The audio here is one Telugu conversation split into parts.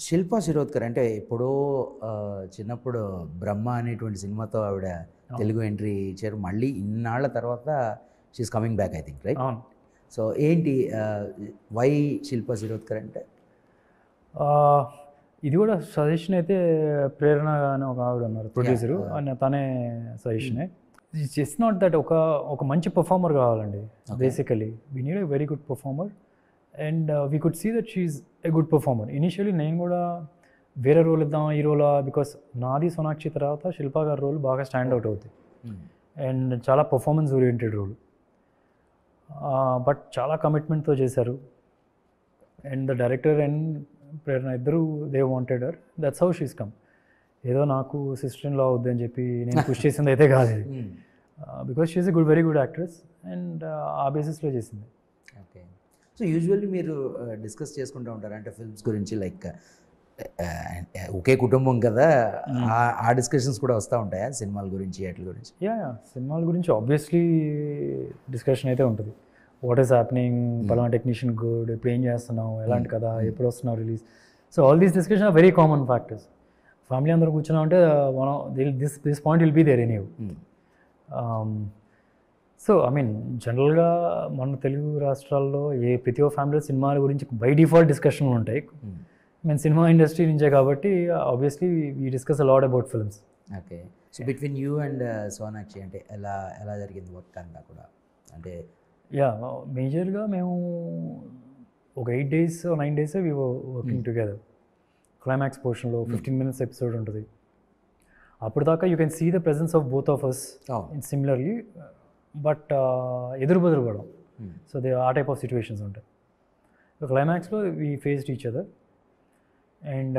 శిల్పా శిరోద్కర్ అంటే ఎప్పుడో చిన్నప్పుడు 'బ్రహ్మ' అనేటువంటి సినిమాతో ఆవిడ తెలుగు ఎంట్రీ ఇచ్చారు. మళ్ళీ ఇన్నాళ్ల తర్వాత she's coming back I think, right? అవును. సో ఏంటి వై శిల్పా శిరోద్కర్ అంటే? ఇది కూడా సజెషన్ అయితే ప్రేరణ అని ఒక ఆవిడ ఉన్నారు ప్రొడ్యూసరు, తనే సజెషనే. ఇట్స్ నాట్ దట్ ఒక మంచి పర్ఫార్మర్ కావాలండి. Basically we need a very good performer and we could see that she's a good performer. Initially నేను కూడా వేరే రోల్ ఇద్దాం ఈ రోలా, బికాస్ నాది సోనాక్షి తర్వాత శిల్పా గారి రోల్ బాగా స్టాండ్ అవుట్ అవుతుంది అండ్ చాలా పర్ఫార్మెన్స్ ఓరియంటెడ్ రోల్. బట్ చాలా కమిట్మెంట్తో చేశారు అండ్ ద డైరెక్టర్ అండ్ ప్రేరణ ఇద్దరు they wanted her, that's how she's come. ఏదో నాకు సిస్టర్ ఇన్ లా అవుద్ది అని చెప్పి నేను పుష్ చేసింది అయితే కాదు, because she's a very good actress and ఆ బేసిస్లో చేసింది. ఓకే. సో యూజువల్లీ మీరు డిస్కస్ చేసుకుంటూ ఉంటారు అంటే ఫిల్మ్స్ గురించి, లైక్ ఒకే కుటుంబం కదా, ఆ డిస్కషన్స్ కూడా వస్తూ ఉంటాయా సినిమాల గురించి వాటి గురించి? యా, సినిమాల గురించి ఆబ్వియస్లీ డిస్కషన్ అయితే ఉంటుంది. వాట్ ఈస్ హ్యాపెనింగ్, పలానా టెక్నీషియన్ గుడ్, ఇప్పుడు ఏం చేస్తున్నావు, ఎలాంటి కదా, ఎప్పుడు వస్తున్నావు release. So all these discussion are very common factors. Family అందరూ కూర్చున్నాం అంటే this point will be there any. So I mean జనరల్గా మన తెలుగు రాష్ట్రాల్లో ప్రతి ఒక్క ఫ్యామిలీలో సినిమాల గురించి బై డిఫాల్ట్ డిస్కషన్లు ఉంటాయి. మేము సినిమా ఇండస్ట్రీ నుంచే కాబట్టి obviously we discuss a lot about films. Okay. So between you and Sonakshi అంటే ఎలా జరిగింది వర్క్ అంతా కూడా? అంటే యా, మేజర్గా మేము ఒక 8 days 9 days we working together. Climax పోర్షన్లో 15 minutes ఎపిసోడ్ ఉంటుంది. అప్పుడు దాకా you can see the presence of both of us in similarly, but ఎదురు పడడం. సో ఆ టైప్ ఆఫ్ సిచ్యువేషన్స్ ఉంటాయి. క్లైమాక్స్లో we faced each other and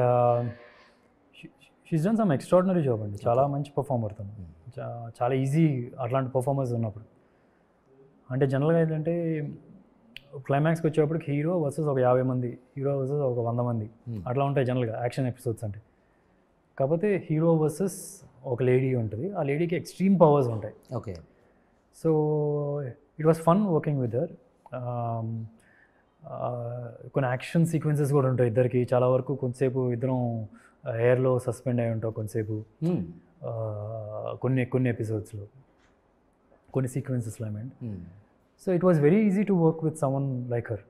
she's done some extraordinary job అండి. చాలా మంచి పర్ఫార్మర్ తను. చాలా ఈజీ అట్లాంటి పర్ఫార్మర్స్ ఉన్నప్పుడు. అంటే జనరల్గా ఏంటంటే క్లైమాక్స్కి వచ్చేటప్పటికి హీరో వర్సెస్ ఒక 50 మంది, హీరో వర్సెస్ ఒక 100 మంది అట్లా ఉంటాయి జనరల్గా యాక్షన్ ఎపిసోడ్స్ అంటే. కాకపోతే హీరో వర్సెస్ ఒక లేడీ ఉంటుంది, ఆ లేడీకి ఎక్స్ట్రీమ్ పవర్స్ ఉంటాయి. Okay. So it was fun working with her. కొన్ని యాక్షన్ సీక్వెన్సెస్ కూడా ఉంటాయి ఇద్దరికి. చాలా వరకు కొంతసేపు ఇద్దరం ఎయిర్లో సస్పెండ్ అయి ఉంటాం కొంతసేపు, కొన్ని ఎపిసోడ్స్లో, కొన్ని సీక్వెన్సెస్లో. I mean, so it was very easy to work with someone like her.